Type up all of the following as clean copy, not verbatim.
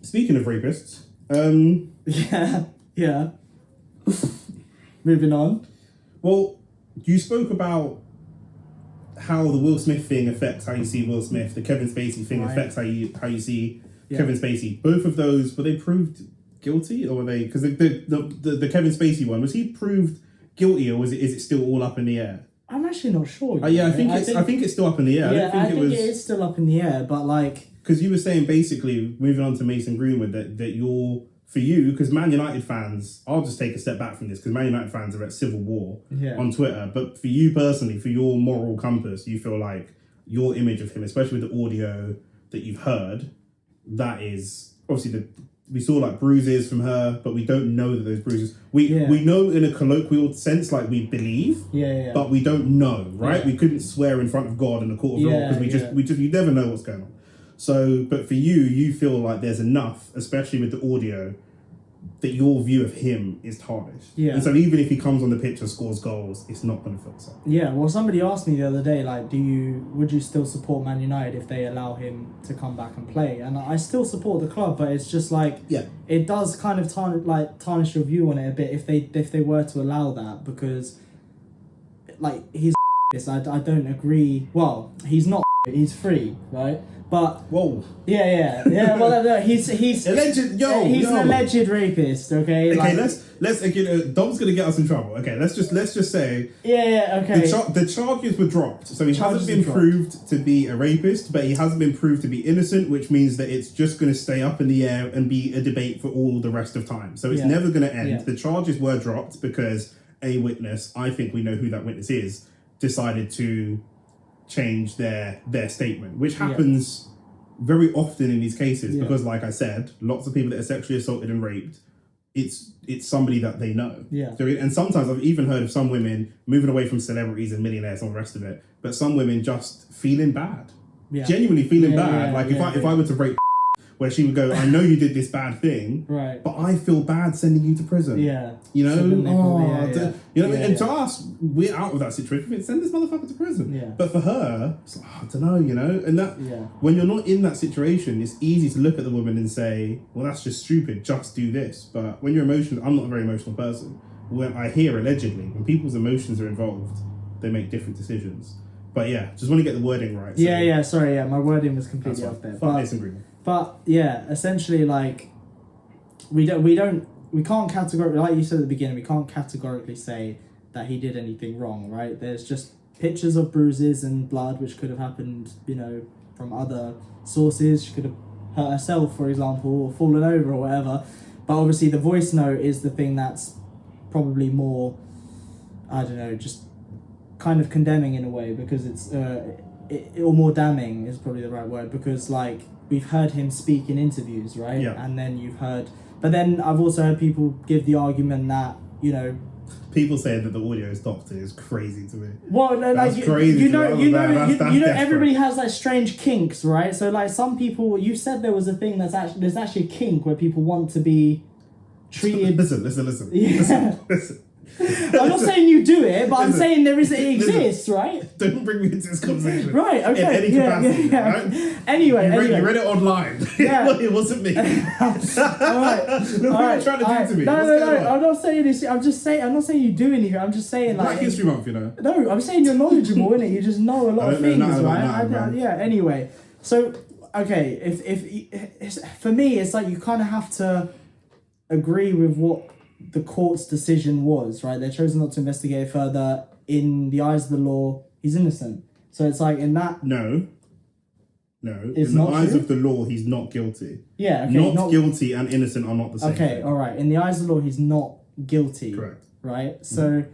Speaking of rapists, yeah. Moving on. well, you spoke about how the Will Smith thing affects how you see Will Smith. The Kevin Spacey thing affects how you see Kevin Spacey. Both of those, were they proved guilty, or were they? Because the Kevin Spacey one, was he proved guilty, or is it still all up in the air? I'm actually not sure. I think it's still up in the air. Yeah, I think it is still up in the air, but like, because you were saying basically, moving on to Mason Greenwood, that you're, for you, because Man United fans, I'll just take a step back from this, because Man United fans are at civil war on Twitter, but for you personally, for your moral compass, you feel like your image of him, especially with the audio that you've heard, that is, obviously, we saw like bruises from her, but we don't know that those bruises, we know in a colloquial sense, like we believe, but we don't know, right? We couldn't swear in front of God in a court of law, because you never know what's going on. So, but for you feel like there's enough, especially with the audio, that your view of him is tarnished. Yeah. And so even if he comes on the pitch and scores goals, it's not going to fix up. Yeah, well, somebody asked me the other day, like, would you still support Man United if they allow him to come back and play? And I still support the club, but it's just like, it does kind of tarnish your view on it a bit if they were to allow that, because, like, he's I don't agree. Well, he's not. He's free, right? But yeah. Well, he's alleged. He's an alleged rapist. Okay. Okay. Let's again. Dom's gonna get us in trouble. Okay. Let's just say. Okay. The charges were dropped, so he hasn't been proved to be a rapist, but he hasn't been proved to be innocent, which means that it's just gonna stay up in the air and be a debate for all the rest of time. So it's never gonna end. Yeah. The charges were dropped because a witness, I think we know who that witness is, decided to change their statement, which happens very often in these cases because, like I said, lots of people that are sexually assaulted and raped, it's somebody that they know. Yeah. So, and sometimes I've even heard of some women moving away from celebrities and millionaires and all the rest of it, but some women just feeling bad, genuinely feeling bad. If I were to rape, where she would go, I know you did this bad thing, right? But I feel bad sending you to prison. Yeah, you know, you know, and to us, we're out of that situation. Send this motherfucker to prison. Yeah. But for her, it's like, I don't know, you know, and that when you're not in that situation, it's easy to look at the woman and say, well, that's just stupid. Just do this. But when you're emotional, I'm not a very emotional person. When I hear allegedly, when people's emotions are involved, they make different decisions. But yeah, just want to get the wording right. So. Sorry, my wording was completely off there. But yeah, essentially, like, we can't categorically, like you said at the beginning, we can't categorically say that he did anything wrong, right? There's just pictures of bruises and blood, which could have happened, you know, from other sources. She could have hurt herself, for example, or fallen over or whatever. But obviously the voice note is the thing that's probably more, I don't know, just kind of condemning in a way, because it's, or more damning is probably the right word, because, like, we've heard him speak in interviews, right? Yeah. And then but then I've also heard people give the argument that, you know, people saying that the audio is doctored is crazy to me. Well, no, like, you know, everybody has like strange kinks, right? So like some people, you said there was a thing there's actually a kink where people want to be treated. Listen. Yeah. Listen. I'm not saying you do it, but I'm saying it exists, right? Don't bring me into this conversation. Right, okay. In any capacity, right? Anyway. You read it online. Yeah. It wasn't me. All right. Look what you're trying to do to me. No. I'm not saying this. I'm not saying you do anything. I'm just saying, like, Black History Month, you know. No, I'm saying you're knowledgeable, innit? You just know a lot of things, right? Yeah. Anyway, so okay, if for me, it's like you kind of have to agree with what the court's decision was, right? They chose not to investigate further. In the eyes of the law, he's innocent. So it's like in that... No. In the eyes of the law, he's not guilty. Yeah, okay. Not guilty and innocent are not the same thing. All right. In the eyes of the law, he's not guilty. Correct. Right? So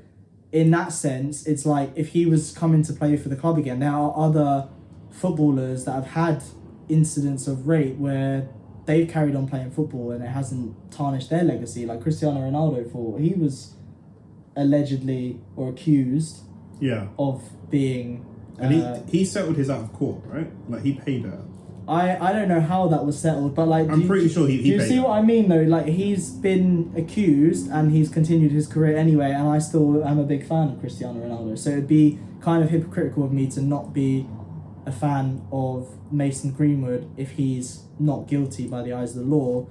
in that sense, it's like if he was coming to play for the club again, there are other footballers that have had incidents of rape where they've carried on playing football and it hasn't tarnished their legacy. Like Cristiano Ronaldo, he was allegedly or accused of being... And he settled his out of court, right? Like, he paid her. I don't know how that was settled, but like... I'm pretty sure he paid her. Do you see what I mean, though? Like, he's been accused and he's continued his career anyway, and I still am a big fan of Cristiano Ronaldo. So it'd be kind of hypocritical of me to not be a fan of Mason Greenwood if he's not guilty by the eyes of the law.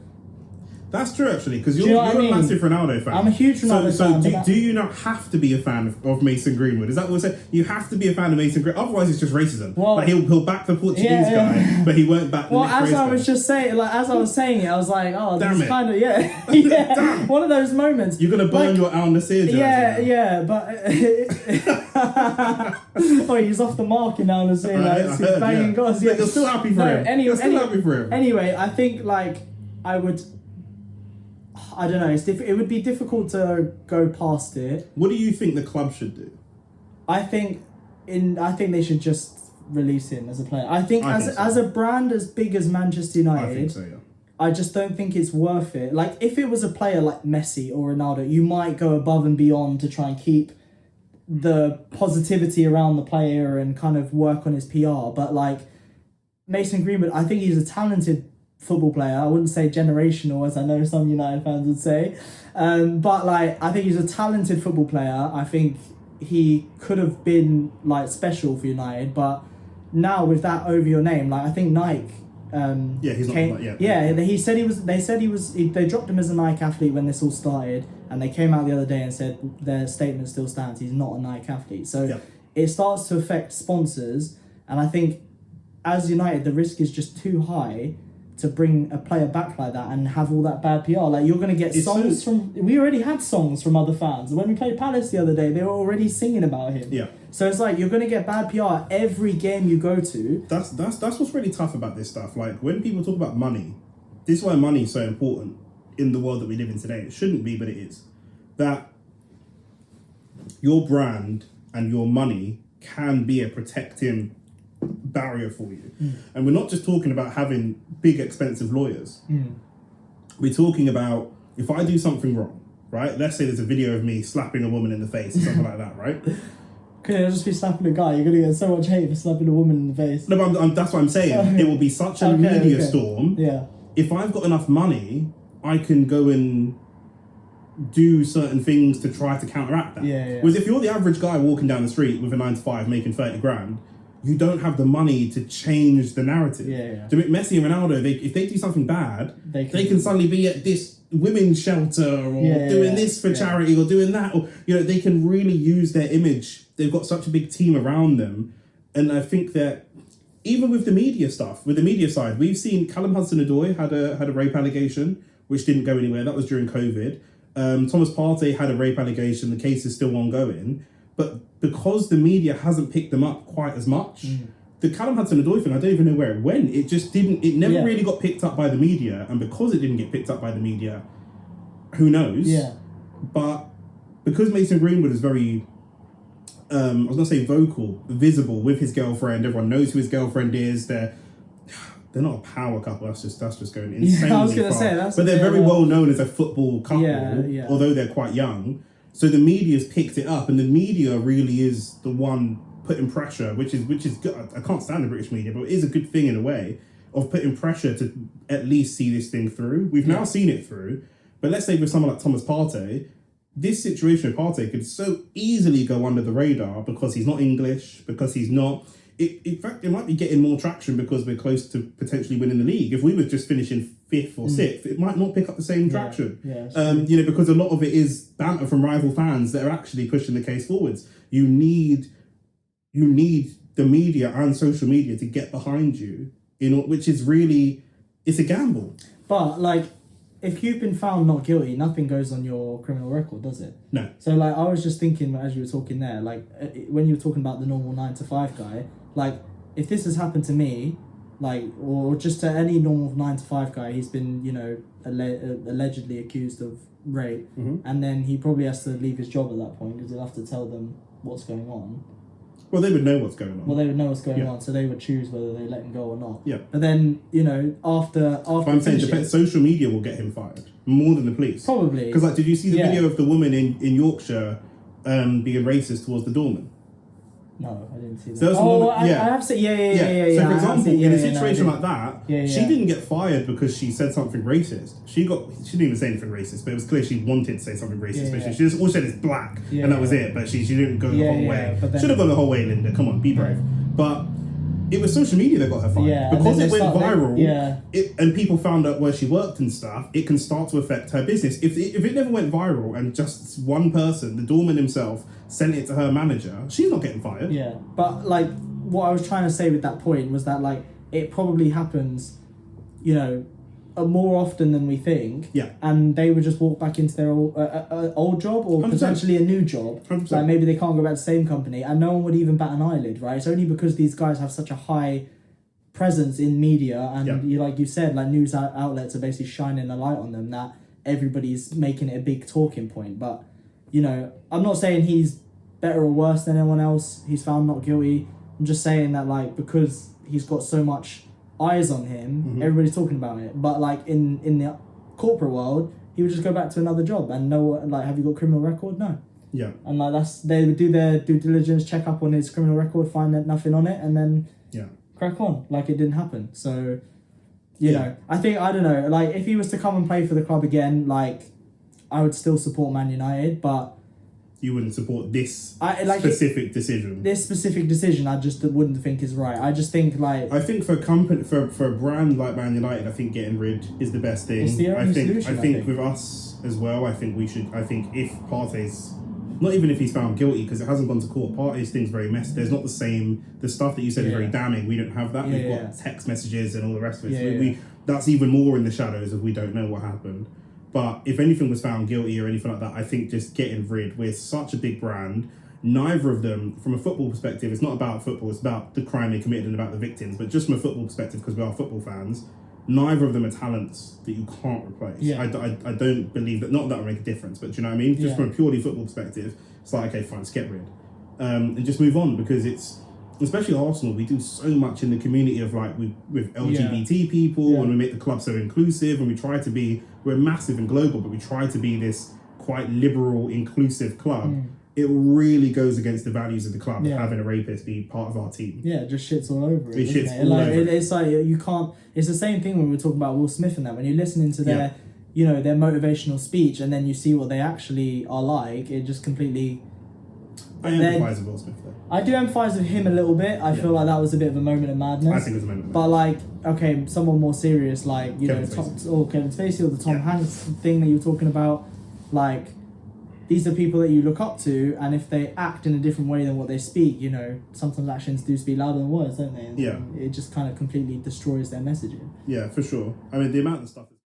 That's true, actually, because you're a massive Ronaldo fan. I'm a huge Ronaldo fan. So do you not have to be a fan of Mason Greenwood? Is that what we're saying? You have to be a fan of Mason Greenwood. Otherwise, it's just racism. Well, like he'll back the Portuguese guy, but he won't back the next race guy. As I was saying it, I was like, oh, this is kind of, yeah. One of those moments. You're going to burn your Al Nassr jersey. Yeah, but... oh, he's off the mark in Al Nassr. He's banging goals. Yeah. You're still happy for him. Anyway, I think, like, I don't know. It would be difficult to go past it. What do you think the club should do? I think they should just release him as a player. I think as a brand as big as Manchester United, I think so, yeah. I just don't think it's worth it. Like, if it was a player like Messi or Ronaldo, you might go above and beyond to try and keep the positivity around the player and kind of work on his PR. But like Mason Greenwood, I think he's a talented football player. I wouldn't say generational, as I know some United fans would say, but like I think he's a talented football player. I think he could have been like special for United, but now with that over your name, like I think Nike. He's not. He said he was. They said he was. They dropped him as a Nike athlete when this all started, and they came out the other day and said their statement still stands. He's not a Nike athlete, so it starts to affect sponsors, and I think as United, the risk is just too high to bring a player back like that and have all that bad PR. Like, you're going to get songs from... We already had songs from other fans. When we played Palace the other day, they were already singing about him. Yeah. So it's like, you're going to get bad PR every game you go to. That's what's really tough about this stuff. Like, when people talk about money, this is why money is so important in the world that we live in today. It shouldn't be, but it is. That your brand and your money can be a protecting barrier for you. And we're not just talking about having big expensive lawyers. We're talking about, if I do something wrong, right, let's say there's a video of me slapping a woman in the face or something like that, right? Could it just be slapping a guy? You're gonna get so much hate for slapping a woman in the face. No, but that's what I'm saying. It will be such a media storm. Yeah. If I've got enough money, I can go and do certain things to try to counteract that. Whereas if you're the average guy walking down the street with a 9-to-5 making 30 grand, you don't have the money to change the narrative. To make Messi and Ronaldo, if they do something bad, they can suddenly be at this women's shelter or doing this for charity or doing that. Or, they can really use their image. They've got such a big team around them. And I think that even with the media stuff, with the media side, we've seen Callum Hudson-Odoi had a rape allegation, which didn't go anywhere. That was during COVID. Thomas Partey had a rape allegation. The case is still ongoing. But because the media hasn't picked them up quite as much, the Callum Hudson-Odoi thing, I don't even know where it went. It just didn't. It never really got picked up by the media, and because it didn't get picked up by the media, who knows? But because Mason Greenwood is very, I was gonna say vocal, visible with his girlfriend. Everyone knows who his girlfriend is. They're not a power couple. That's just going insanely I was gonna far. say but they're very well known as a football couple, although they're quite young. So the media's picked it up, and the media really is the one putting pressure, which is good. I can't stand the British media, but it is a good thing in a way of putting pressure to at least see this thing through. We've now seen it through, but let's say with someone like Thomas Partey, this situation with Partey could so easily go under the radar because he's not English, because he's not... in fact, it might be getting more traction because we're close to potentially winning the league. If we were just finishing 5th or 6th, it might not pick up the same traction. Because a lot of it is banter from rival fans that are actually pushing the case forwards. You need the media and social media to get behind you, which is really, it's a gamble. But like, if you've been found not guilty, nothing goes on your criminal record, does it? No. So like, I was just thinking as you were talking there, like when you were talking about the normal 9-to-5 guy, like if this has happened to me, like, or just to any normal 9-to-5 guy, he's been, allegedly accused of rape, and then he probably has to leave his job at that point because he'll have to tell them what's going on. Well, they would know what's going on. Well, they would know what's going on, so they would choose whether they let him go or not. Yeah. But then, after but I'm saying social media will get him fired more than the police. Probably. Because, like, did you see the video of the woman in Yorkshire being racist towards the doorman? No, I didn't see that. So I have seen. Yeah. So, for example, in a situation like that, she didn't get fired because she said something racist. She didn't even say anything racist, but it was clear she wanted to say something racist. But she just all said is black, and that was it. But she didn't go the whole way. Should have gone the whole way, Linda. Come on, be brave. But it was social media that got her fired. Yeah, because it went viral, yeah. And people found out where she worked and stuff, it can start to affect her business. If it never went viral and just one person, the doorman himself, sent it to her manager, she's not getting fired. Yeah, but like what I was trying to say with that point was that like it probably happens, you know, more often than we think. Yeah. And they would just walk back into their old job or 100%. Potentially a new job. 100%. Like maybe they can't go back to the same company and no one would even bat an eyelid, right? It's only because these guys have such a high presence in media and you like you said, like news outlets are basically shining a light on them that everybody's making it a big talking point. But, you know, I'm not saying he's better or worse than anyone else. He's found not guilty. I'm just saying that like because he's got so much eyes on him, everybody's talking about it. But like in the corporate world, he would just go back to another job and like, have you got a criminal record? No. Yeah. And like they would do their due diligence, check up on his criminal record, find that nothing on it, and then crack on like it didn't happen. So you know, I don't know, like if he was to come and play for the club again, like I would still support Man United, but you wouldn't support this specific decision. This specific decision, I just wouldn't think is right. I just think like I think for a company, for a brand like Man United, I think getting rid is the best thing. It's the only solution. I think with us as well, I think we should. I think if Partey's, not even if he's found guilty, because it hasn't gone to court. Partey's thing's very messy. There's not the same. The stuff that you said is very damning. We don't have that. We've got text messages and all the rest of it. We that's even more in the shadows of we don't know what happened. But if anything was found guilty or anything like that, I think just getting rid. We're such a big brand. Neither of them, from a football perspective, it's not about football. It's about the crime they committed and about the victims. But just from a football perspective, because we are football fans, neither of them are talents that you can't replace. Yeah. I don't believe that. Not that would make a difference, but do you know what I mean? Just from a purely football perspective, it's like, okay, fine, let's get rid. And just move on, because it's, especially Arsenal, we do so much in the community of like with LGBT people, and we make the club so inclusive, and we try to be, we're massive and global, but we try to be this quite liberal, inclusive club. It really goes against the values of the club having a rapist be part of our team. Yeah, it just shits all over it. It's like you can't. It's the same thing when we were talking about Will Smith and that. When you're listening to their, you know, their motivational speech, and then you see what they actually are like, it just completely. I empathise with Will Smith though. I do empathise with him a little bit. I feel like that was a bit of a moment of madness. I think it was a moment of madness. But like, okay, someone more serious, like Kevin Spacey or the Tom Hanks thing that you were talking about, like. These are people that you look up to, and if they act in a different way than what they speak, you know, sometimes actions do speak louder than words, don't they? And it just kind of completely destroys their messaging. Yeah, for sure. I mean, the amount of stuff...